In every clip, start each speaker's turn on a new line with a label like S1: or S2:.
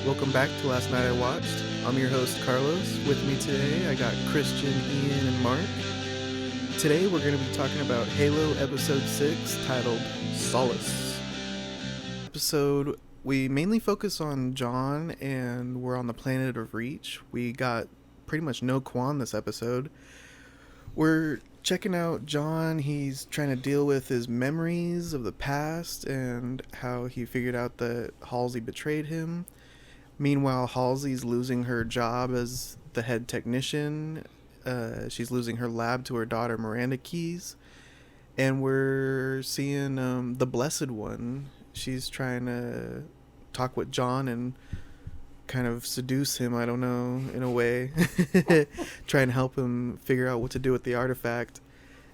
S1: Welcome back to Last Night I Watched. I'm your host, Carlos. With me today, I got Kristian, Ian, and Mark. Today, we're going to be talking about Halo Episode 6, titled Solace. Episode, we mainly focus on John, and we're on the planet of Reach. We got pretty much no Quan this episode. We're checking out John. He's trying to deal with his memories of the past and how he figured out that Halsey betrayed him. Meanwhile, Halsey's losing her job as the head technician. She's losing her lab to her daughter, Miranda Keyes. And we're seeing the Blessed One. She's trying to talk with John and kind of seduce him, I don't know, in a way. Try and help him figure out what to do with the artifact.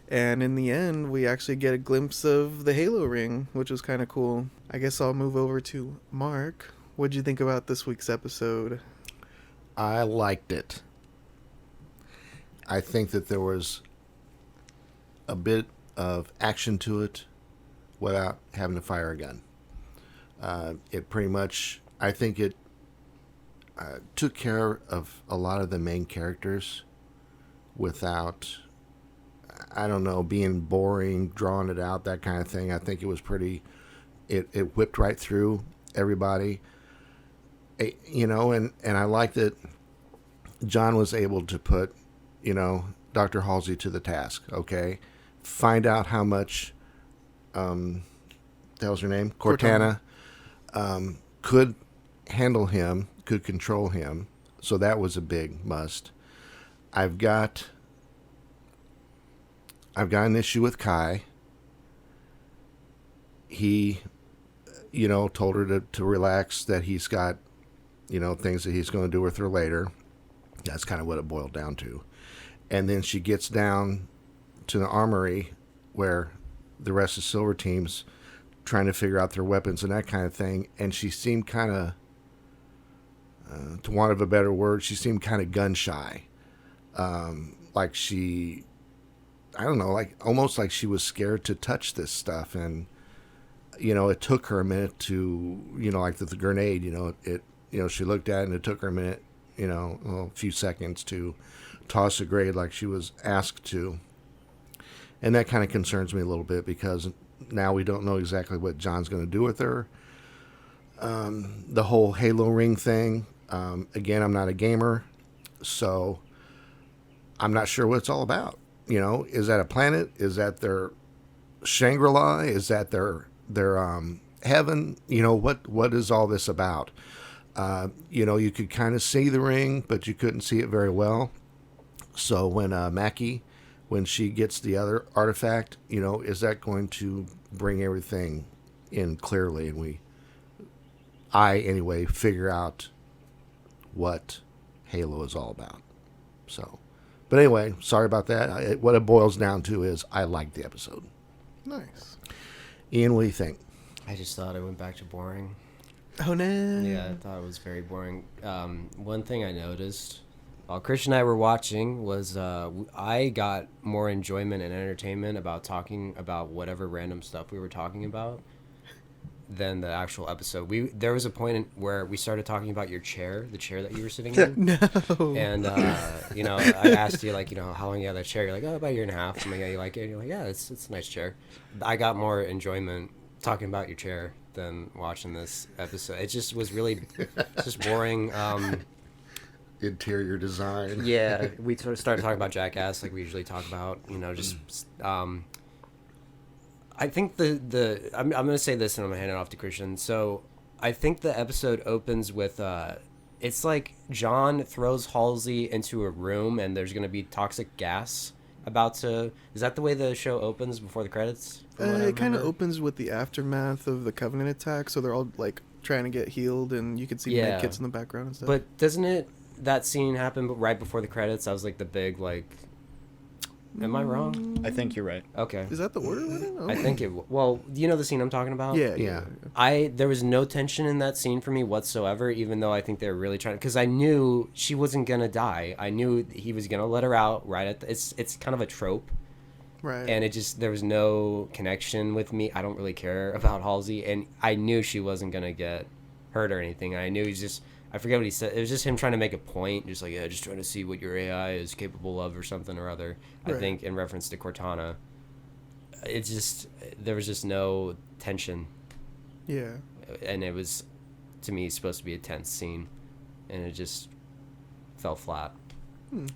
S1: And in the end, we actually get a glimpse of the Halo ring, which was kind of cool. I guess I'll move over to Mark. What'd you think about this week's episode?
S2: I liked it. I think that there was a bit of action to it without having to fire a gun. It pretty much, I think it took care of a lot of the main characters without, I don't know, being boring, drawing it out, that kind of thing. I think it was pretty, it whipped right through everybody. And I like that John was able to put, Dr. Halsey to the task, okay? Find out how much, that was her name? Cortana, could handle him, could control him. So that was a big must. I've got an issue with Kai. He, told her to relax, that he's got, things that he's going to do with her later. That's kind of what it boiled down to. And then she gets down to the armory where the rest of Silver Team's trying to figure out their weapons and that kind of thing. And she seemed kind of, to want of a better word, she seemed kind of gun shy. Like she, I don't know, like almost like she was scared to touch this stuff. And, it took her a minute to, like the grenade, she looked at it and it took her a minute, a few seconds to toss a grenade like she was asked to. And that kind of concerns me a little bit because now we don't know exactly what John's going to do with her. The whole Halo ring thing, again, I'm not a gamer, so I'm not sure what it's all about. Is that a planet? Is that their Shangri-La? Is that their heaven? What is all this about? You could kind of see the ring, but you couldn't see it very well. So when Mackie, when she gets the other artifact, is that going to bring everything in clearly? And I anyway, figure out what Halo is all about. So, but anyway, sorry about that. What it boils down to is I liked the episode.
S1: Nice.
S2: Ian, what do you think?
S3: I just thought it went back to boring.
S1: Oh, no.
S3: Yeah, I thought it was very boring. One thing I noticed while Kristian and I were watching was I got more enjoyment and entertainment about talking about whatever random stuff we were talking about than the actual episode. There was a point where we started talking about your chair, the chair that you were sitting in.
S1: No.
S3: And, I asked you, how long you had that chair? You're like, about a year and a half. I'm like, yeah, you like it? And you're like, yeah, it's a nice chair. I got more enjoyment talking about your chair than watching this episode. It just was really just boring.
S2: Interior design.
S3: Yeah, we sort of started talking about Jackass like we usually talk about. I think I'm going to say this and I'm going to hand it off to Kristian. So I think the episode opens with it's like John throws Halsey into a room and there's going to be toxic gas about to. Is that the way the show opens before the credits?
S1: It kind of opens with the aftermath of the Covenant attack, so they're all trying to get healed, and you can see med kits in the background and stuff.
S3: But doesn't that scene happen right before the credits? That was the big Am I wrong?
S4: I think you're right.
S3: Okay.
S1: Is that the order? Oh.
S3: I think it. Well, you know the scene I'm talking about?
S1: Yeah.
S3: There was no tension in that scene for me whatsoever, even though I think they were really trying, because I knew she wasn't gonna die. I knew he was gonna let her out right at it's kind of a trope.
S1: Right.
S3: And there was no connection with me. I don't really care about Halsey, and I knew she wasn't gonna get hurt or anything. I knew I forget what he said. It was just him trying to make a point, just like, yeah, just trying to see what your AI is capable of or something or other. Right. I think in reference to Cortana, it's just, there was just no tension.
S1: Yeah.
S3: And it was, to me, supposed to be a tense scene, and it just fell flat.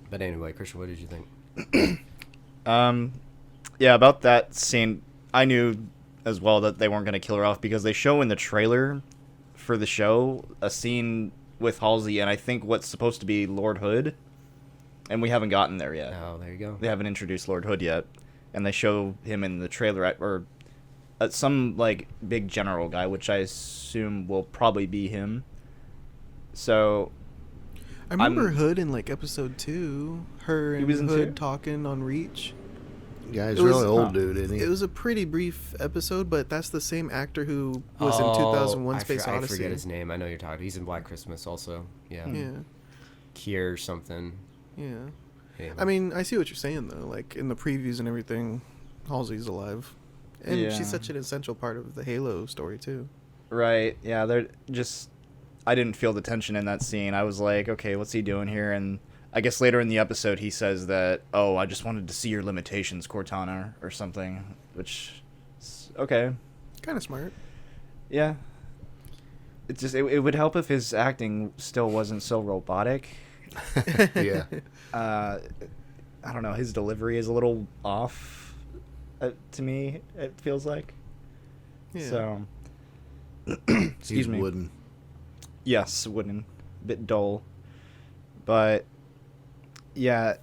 S3: But anyway, Kristian, what did you think?
S4: Yeah, about that scene, I knew as well that they weren't going to kill her off because they show in the trailer for the show a scene with Halsey and I think what's supposed to be Lord Hood, and we haven't gotten there yet.
S3: Oh, there you go.
S4: They haven't introduced Lord Hood yet, and they show him in the trailer at some like big general guy, which I assume will probably be him. So
S1: I remember Hood in like episode 2. Her and Hood talking on Reach.
S2: Yeah, he's really old dude, isn't he?
S1: It was a pretty brief episode, but that's the same actor who was in 2001 Space Odyssey.
S3: I forget his name. I know you're talking. He's in Black Christmas also. Yeah.
S1: Yeah.
S3: Kier or something.
S1: Yeah.
S3: Anyway.
S1: I mean, I see what you're saying, though. Like, in the previews and everything, Halsey's alive. And she's such an essential part of the Halo story, too.
S4: Right. Yeah, they're just... I didn't feel the tension in that scene. I was like, okay, what's he doing here? And I guess later in the episode he says that, oh, I just wanted to see your limitations, Cortana, or something, which is okay.
S1: Kind of smart.
S4: Yeah. It just it would help if his acting still wasn't so robotic.
S2: Yeah.
S4: I don't know, his delivery is a little off to me, it feels like.
S1: Yeah.
S4: So excuse me.
S2: Wooden.
S4: Yes, wooden. Bit dull. But yeah,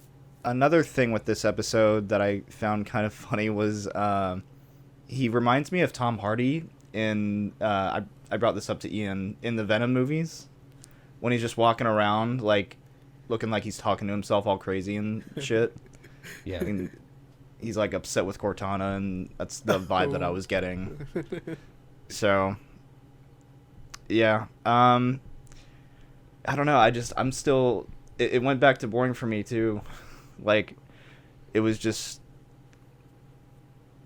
S4: another thing with this episode that I found kind of funny was he reminds me of Tom Hardy in I brought this up to Ian in the Venom movies when he's just walking around like looking like he's talking to himself all crazy and shit.
S3: Yeah.
S4: And he's like upset with Cortana, and that's the vibe that I was getting. So yeah, I don't know. I'm still. It went back to boring for me too. Like, it was just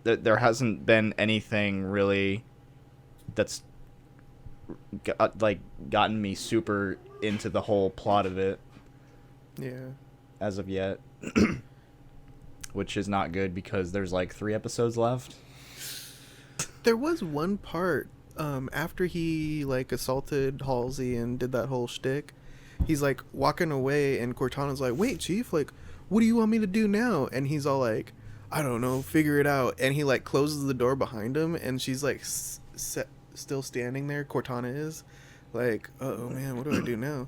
S4: that there hasn't been anything really that's gotten me super into the whole plot of it.
S1: Yeah.
S4: As of yet, which is not good because there's like 3 episodes left.
S1: There was one part after he like assaulted Halsey and did that whole shtick. He's like walking away and Cortana's like, "Wait, Chief, like, what do you want me to do now?" And he's all like, "I don't know, figure it out." And he like closes the door behind him, and she's like still standing there. Cortana is like, "Oh man, what do I do now?"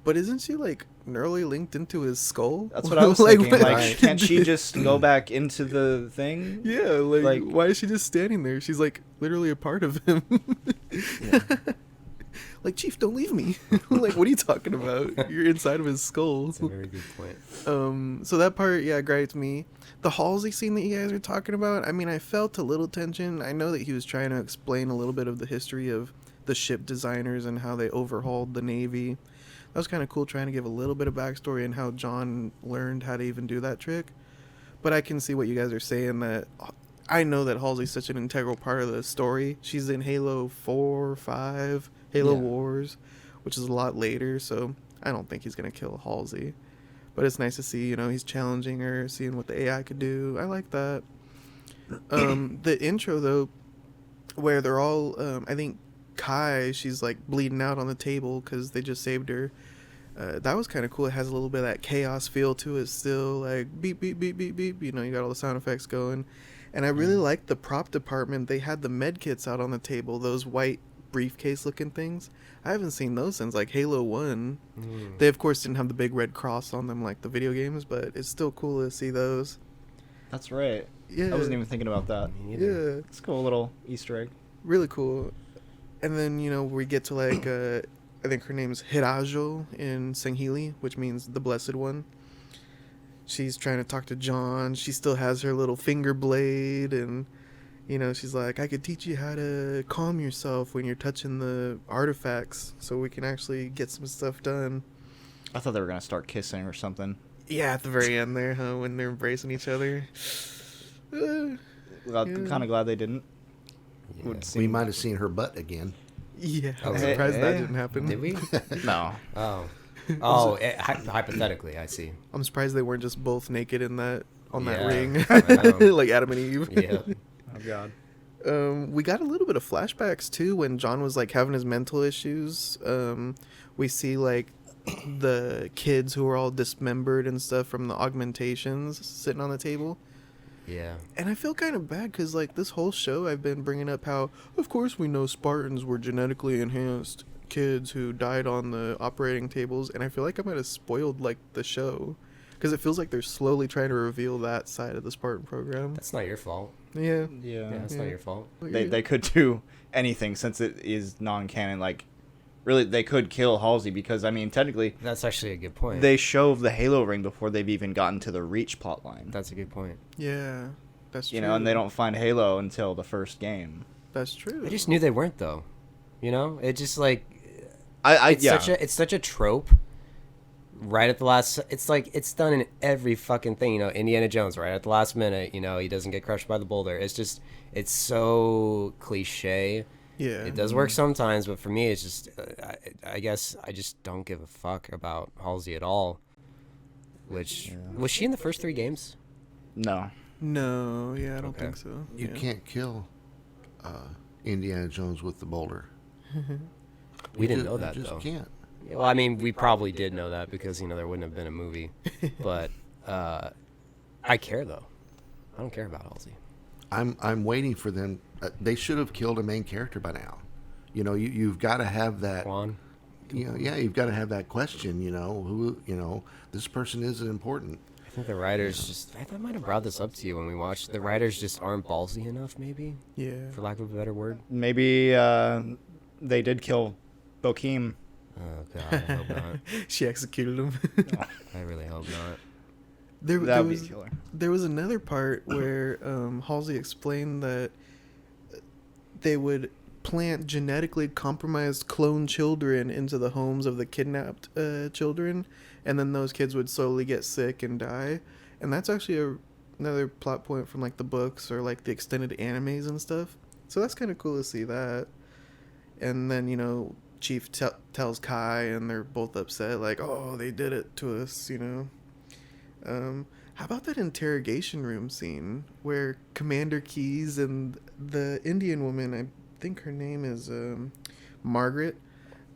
S1: But isn't she like neurally linked into his skull?
S4: That's what I was thinking. Like, can't she just go back into the thing?
S1: Yeah, like why is she just standing there? She's like literally a part of him.
S4: Yeah.
S1: Like, Chief, don't leave me. Like, what are you talking about? You're inside of his skull.
S3: That's a very good point.
S1: So that part, yeah, griped me. The Halsey scene that you guys were talking about, I mean, I felt a little tension. I know that he was trying to explain a little bit of the history of the ship designers and how they overhauled the Navy. That was kind of cool, trying to give a little bit of backstory and how John learned how to even do that trick. But I can see what you guys are saying, that I know that Halsey's such an integral part of the story. She's in Halo 4, 5, Halo Wars, which is a lot later, so I don't think he's going to kill Halsey. But it's nice to see, you know, he's challenging her, seeing what the AI could do. I like that. The intro, though, where they're all, I think Kai, she's like bleeding out on the table because they just saved her. That was kind of cool. It has a little bit of that chaos feel to it still, like beep, beep, beep, beep, beep. You know, you got all the sound effects going. And I really liked the prop department. They had the med kits out on the table, those white briefcase looking things. I haven't seen those since like Halo 1. They of course didn't have the big red cross on them like the video games, but it's still cool to see those.
S4: That's right.
S1: Yeah.
S4: I wasn't even thinking about that.
S1: Yeah.
S4: It's a cool little Easter egg.
S1: Really cool. And then, you know, we get to like, I think her name's Hirajo in Sangheili, which means the Blessed One. She's trying to talk to John. She still has her little finger blade, and, you know, she's like, "I could teach you how to calm yourself when you're touching the artifacts so we can actually get some stuff done."
S4: I thought they were going to start kissing or something.
S1: Yeah, at the very end there, huh, when they're embracing each other.
S4: I'm kind of glad they didn't.
S3: Yeah.
S2: We might have seen her butt again.
S1: Yeah,
S3: Oh,
S1: I'm
S3: really?
S1: surprised that didn't happen.
S3: Did we?
S4: No.
S3: Oh, hypothetically, I see.
S1: I'm surprised they weren't just both naked in that on that
S3: Yeah,
S1: ring,
S3: I know.
S1: like Adam and Eve.
S3: Yeah.
S4: Oh God.
S1: We got a little bit of flashbacks too when John was like having his mental issues. We see like the kids who were all dismembered and stuff from the augmentations sitting on the table.
S3: Yeah.
S1: And I feel kind of bad because like this whole show I've been bringing up how, of course, we know Spartans were genetically enhanced kids who died on the operating tables, and I feel like I might have spoiled like the show because it feels like they're slowly trying to reveal that side of the Spartan program.
S3: That's not your fault.
S1: Yeah.
S3: Yeah, that's not your fault.
S4: They could do anything since it is non-canon. Like, really, they could kill Halsey because, I mean, technically,
S3: That's actually a good point.
S4: they show the Halo ring before they've even gotten to the Reach plotline.
S3: That's a good point.
S1: Yeah, that's true.
S4: You know, and they don't find Halo until the first game.
S1: That's true.
S3: I just knew they weren't though. You know, it just like
S4: Yeah.
S3: it's such a trope. Right at the last, it's like it's done in every fucking thing. You know, Indiana Jones. Right at the last minute, you know, he doesn't get crushed by the boulder. It's just, it's so cliche.
S1: Yeah.
S3: It does work sometimes, but for me, it's just, I guess I just don't give a fuck about Halsey at all. Which was she in the first 3 games?
S4: No.
S1: No, yeah, I don't
S3: Okay.
S1: think so.
S2: You
S1: Yeah.
S2: can't kill Indiana Jones with the boulder.
S3: We didn't
S2: ju-
S3: know that
S2: you just
S3: though.
S2: can't.
S3: Well, I mean, we probably did know that because, you know, there wouldn't have been a movie. But I care, though. I don't care about Halsey.
S2: I'm waiting for them. They should have killed a main character by now. You know, you've got to have that.
S3: Juan?
S2: You know, yeah, you've got to have that question. You know, who? You know, this person isn't important.
S3: I think the writers just... I might have brought this up to you when we watched. The writers just aren't ballsy enough, maybe?
S1: Yeah.
S3: For lack of a better word.
S4: Maybe they did kill Bokeem.
S3: Oh, God, I hope not.
S1: She executed him.
S3: I really hope not.
S4: That would be killer.
S1: There was another part where Halsey explained that they would plant genetically compromised clone children into the homes of the kidnapped children, and then those kids would slowly get sick and die. And that's actually another plot point from like the books or like the extended animes and stuff. So that's kind of cool to see that. And then, you know, Chief tells Kai, and they're both upset, like, oh, they did it to us, you know. How about that interrogation room scene where Commander Keyes and the Indian woman, I think her name is Margaret,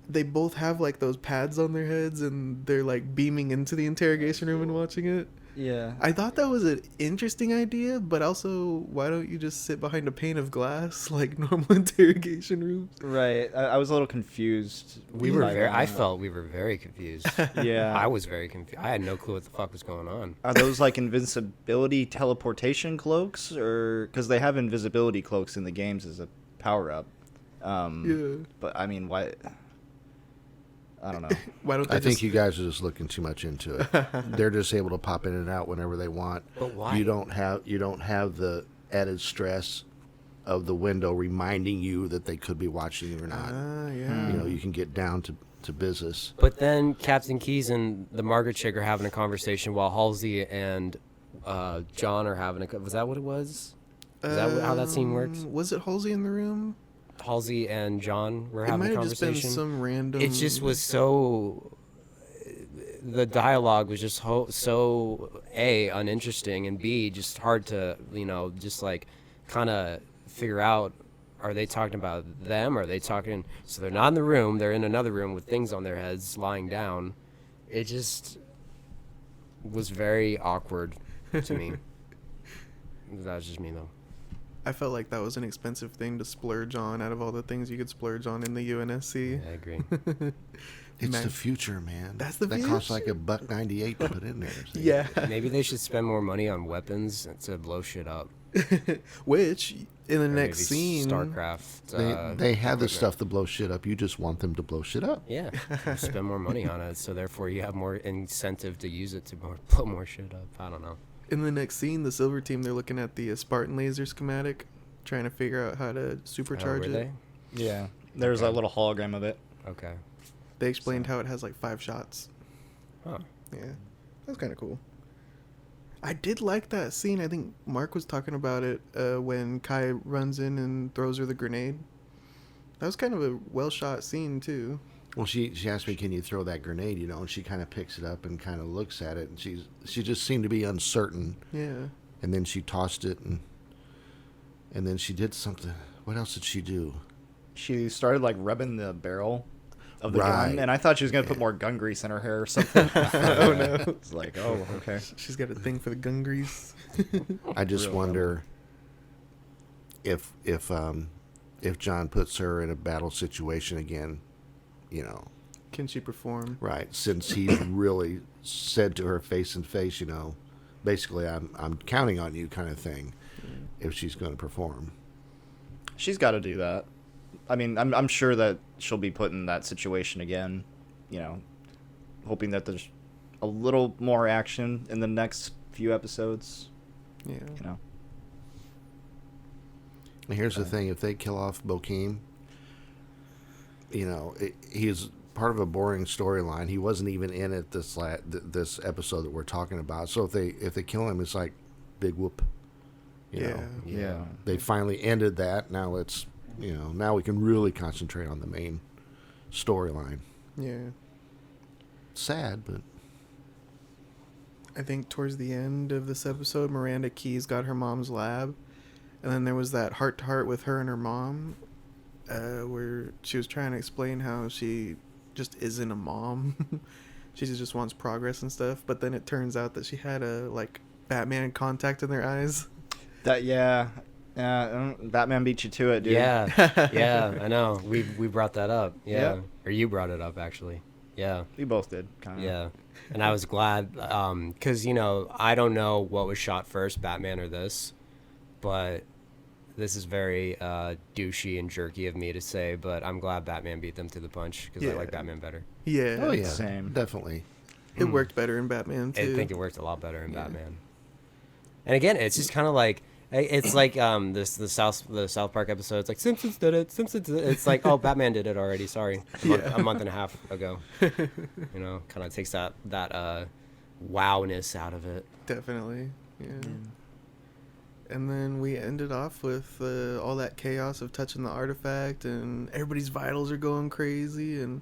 S1: they both have like those pads on their heads and they're like beaming into the interrogation room and watching it.
S4: Yeah.
S1: I thought that was an interesting idea, but also, why don't you just sit behind a pane of glass like normal interrogation rooms?
S4: Right. I was a little confused.
S3: I felt we were very confused.
S4: Yeah.
S3: I was very confused. I had no clue what the fuck was going on.
S4: Are those like invincibility teleportation cloaks, or because they have invisibility cloaks in the games as a power up?
S1: Yeah.
S4: But I mean, why? I don't know.
S1: Why don't they
S2: I think
S1: just...
S2: you guys are just looking too much into it. They're just able to pop in and out whenever they want.
S3: But why?
S2: You don't have the added stress of the window reminding you that they could be watching you or not.
S1: yeah.
S2: You know, you can get down to business.
S3: But then Captain Keyes and the Margaret chick are having a conversation while Halsey and John are having a... Was that what it was? Is that how that scene works?
S1: Was it Halsey in the room?
S3: Halsey and John were
S1: It
S3: having
S1: might
S3: a
S1: have just been
S3: conversation.
S1: some random...
S3: It just was so... The dialogue was just so, A, uninteresting, and B, just hard to, you know, just like kind of figure out, are they talking about them? Are they talking... So they're not in the room. They're in another room with things on their heads lying down. It just was very awkward to me. That's just me, though.
S1: I felt like that was an expensive thing to splurge on out of all the things you could splurge on in the UNSC.
S3: Yeah, I agree.
S2: It's
S1: Man.
S2: the future, man.
S1: That's the
S2: That costs
S1: future.
S2: like $1.98 to put in there. See?
S1: Yeah.
S3: Maybe they should spend more money on weapons to blow shit up.
S1: Which, in the
S3: Or
S1: next
S3: maybe
S1: scene...
S3: StarCraft.
S2: They have the
S3: equipment.
S2: stuff to blow shit up. You just want them to blow shit up.
S3: Yeah, you spend more money on it, so therefore you have more incentive to use it to blow more shit up. I don't know.
S1: In the next scene, the Silver Team, they're looking at the Spartan laser schematic, trying to figure out how to supercharge
S3: were
S1: it.
S4: Yeah. There's
S3: Okay.
S4: a little hologram of it.
S3: Okay.
S1: They explained how it has like 5 shots.
S3: Huh.
S1: Yeah, that's kind of cool. I did like that scene. I think Mark was talking about it when Kai runs in and throws her the grenade. That was kind of a well shot scene too.
S2: Well, she asked me, "Can you throw that grenade?" And she kind of picks it up and kind of looks at it, and she just seemed to be uncertain.
S1: Yeah.
S2: And then she tossed it, and then she did something. What else did she do?
S4: She started like rubbing the barrel of the
S2: Right.
S4: gun, and I thought she was gonna put more gun grease in her hair or something.
S1: Oh no.
S4: It's like, oh, okay.
S1: She's got a thing for the gun grease.
S2: I just
S4: Real
S2: wonder if John puts her in a battle situation again,
S1: Can she perform?
S2: right? Since he's really said to her face and face, basically, I'm counting on you, kind of thing. If she's going to perform,
S4: She's got to do that. I mean, I'm sure that she'll be put in that situation again. Hoping that there's a little more action in the next few episodes.
S1: Yeah.
S2: and here's the thing: if they kill off Bokeem, he's part of a boring storyline. He wasn't even in it this episode that we're talking about. So if they kill him, it's like big whoop.
S4: Yeah.
S2: They finally ended that. Now it's now we can really concentrate on the main storyline.
S1: Yeah.
S2: Sad, but
S1: I think towards the end of this episode, Miranda Keyes got her mom's lab, and then there was that heart-to-heart with her and her mom, where she was trying to explain how she just isn't a mom. She just wants progress and stuff, but then it turns out that she had a Batman contact in their eyes.
S4: Batman beat you to it, dude.
S3: Yeah, I know. We brought that up. Yeah.
S4: Yep.
S3: Or you brought it up, actually. Yeah.
S4: We both did, kind of.
S3: Yeah. And I was glad, because, I don't know what was shot first, Batman or this, but this is very douchey and jerky of me to say, but I'm glad Batman beat them to the punch, because I like Batman better.
S1: Yeah.
S2: oh yeah,
S4: Same.
S2: definally.
S1: It worked better in Batman, too.
S3: I think it worked a lot better in Batman. And again, it's just kind of like, it's like the South Park episode. It's like Simpsons did it. It's like, oh, Batman did it already. Sorry, a month and a half ago. Kind of takes that wowness out of it.
S1: Definitely. Yeah. And then we ended off with all that chaos of touching the artifact, and everybody's vitals are going crazy, and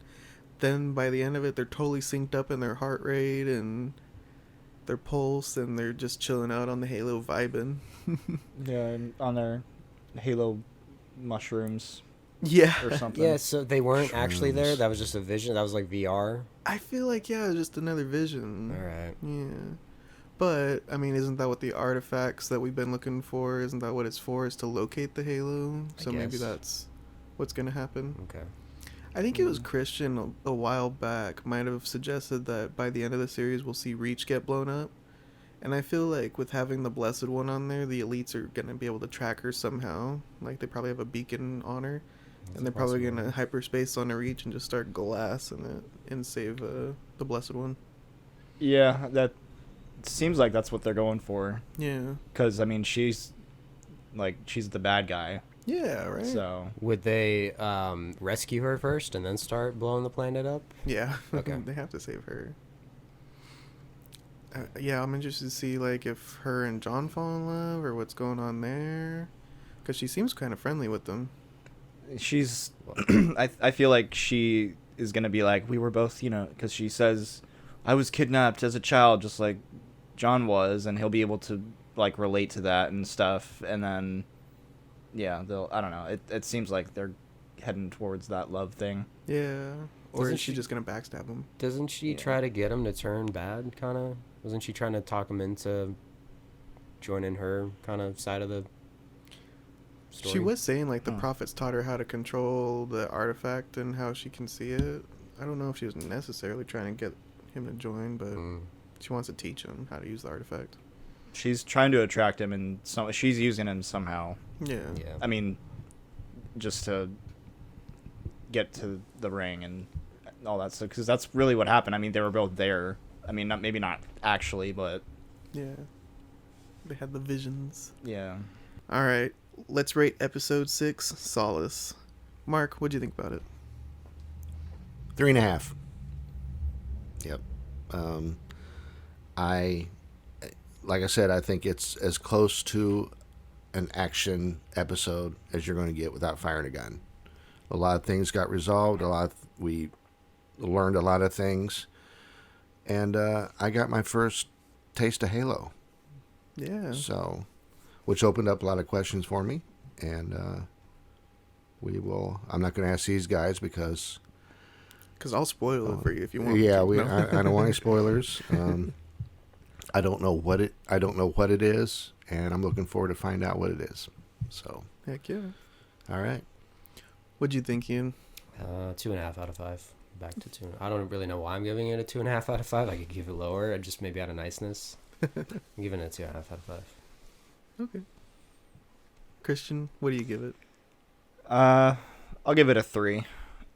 S1: then by the end of it, they're totally synced up in their heart rate and their pulse, and they're just chilling out on the Halo vibing.
S4: Yeah, and on their Halo mushrooms
S1: Yeah.
S4: or something.
S3: Yeah, so they weren't actually there.
S2: Shrooms.
S3: That was just a vision. That was like VR.
S1: I feel like, just another vision.
S3: All right.
S1: Yeah. But, I mean, isn't that what the artifacts that we've been looking for, isn't that what it's for, is to locate the Halo? So maybe
S3: guess.
S1: that's what's going to happen.
S3: Okay.
S1: I think it was Kristian a while back might have suggested that by the end of the series we'll see Reach get blown up. And I feel like with having the Blessed One on there, the elites are going to be able to track her somehow. Like, they probably have a beacon on her. And they're probably going to hyperspace on the Reach and just start glassing it and save the Blessed One.
S4: Yeah, that seems like that's what they're going for.
S1: Yeah.
S4: Because, I mean, she's the bad guy.
S1: Yeah, right?
S4: So,
S3: Would they rescue her first and then start blowing the planet up?
S1: Yeah.
S3: Okay.
S1: They have to save her. Yeah, I'm interested to see, if her and John fall in love or what's going on there. Because she seems kind of friendly with them.
S4: she's... I feel like she is going to be like, we were both, because she says, I was kidnapped as a child, just like John was, and he'll be able to, relate to that and stuff. And then, yeah, I don't know. It seems like they're heading towards that love thing.
S1: Yeah. Or
S3: Doesn't
S1: is she
S3: she-
S1: just going to backstab him?
S3: Doesn't she try to get him to turn bad, kind of? Wasn't she trying to talk him into joining her kind of side of the story?
S1: She was saying, the prophets taught her how to control the artifact and how she can see it. I don't know if she was necessarily trying to get him to join, but she wants to teach him how to use the artifact.
S4: She's trying to attract him, and she's using him somehow.
S1: Yeah.
S3: Yeah.
S4: I mean, just to get to the ring and all that stuff, because that's really what happened. I mean, they were both there. I mean, maybe not actually, but
S1: Yeah. They had the visions.
S4: yeah.
S1: All right. Let's rate episode 6, Solace. Mark, what'd you think about it?
S2: 3.5. Yep. Like I said, I think it's as close to an action episode as you're going to get without firing a gun. A lot of things got resolved. We learned a lot of things, and I got my first taste of Halo.
S1: Yeah.
S2: So, which opened up a lot of questions for me, and I'm not going to ask these guys because
S1: I'll spoil it for you if you want.
S2: Yeah,
S1: to. No?
S2: I don't want any spoilers. I don't know what it is, and I'm looking forward to find out what it is. So,
S1: Heck yeah.
S2: all right.
S1: What'd you think, Ian?
S3: 2.5 out of 5. Back to 2. I don't really know why I'm giving it a 2.5 out of 5. I could give it lower, just maybe out of niceness. I'm giving it a 2.5 out of 5.
S1: Okay. Kristian, what do you give it?
S4: I'll give it a 3.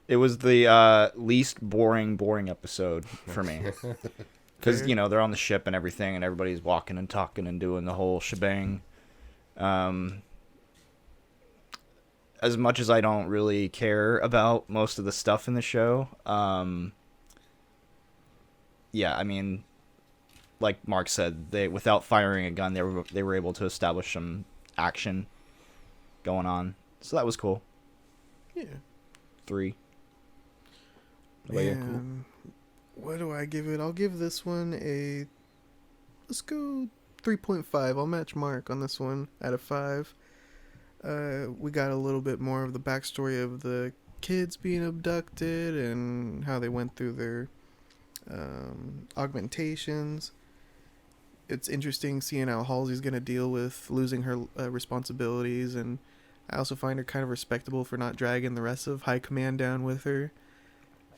S4: It was the least boring episode for me. Because, you know, they're on the ship and everything, and everybody's walking and talking and doing the whole shebang. As much as I don't really care about most of the stuff in the show, yeah, I mean, like Mark said, without firing a gun, they were able to establish some action going on. So that was cool.
S1: Yeah.
S4: 3.
S1: Man, what do I give it? I'll give this one let's go 3.5. I'll match Mark on this one out of 5. We got a little bit more of the backstory of the kids being abducted and how they went through their augmentations. It's interesting seeing how Halsey's going to deal with losing her responsibilities, and I also find her kind of respectable for not dragging the rest of High Command down with her.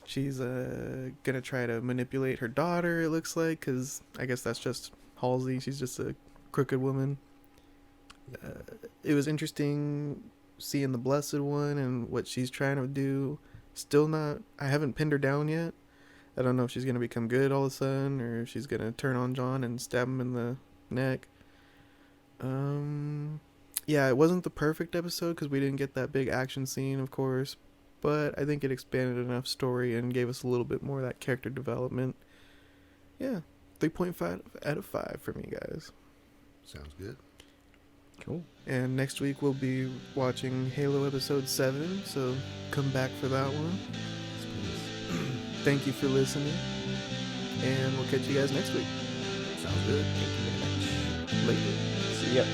S1: She's going to try to manipulate her daughter, it looks like, because I guess that's just Halsey. She's just a crooked woman. It was interesting seeing the Blessed One and what she's trying to do. I haven't pinned her down yet. I don't know if she's going to become good all of a sudden, or if she's going to turn on John and stab him in the neck. Yeah, it wasn't the perfect episode because we didn't get that big action scene, of course, but I think it expanded enough story and gave us a little bit more of that character development. Yeah, 3.5 out of 5 for me, guys.
S2: Sounds good.
S4: Cool.
S1: And next week we'll be watching Halo Episode 7, so come back for that one. Thank you for listening, and we'll catch you guys next week.
S2: Sounds good.
S3: Thank you very much.
S1: Later.
S4: See ya.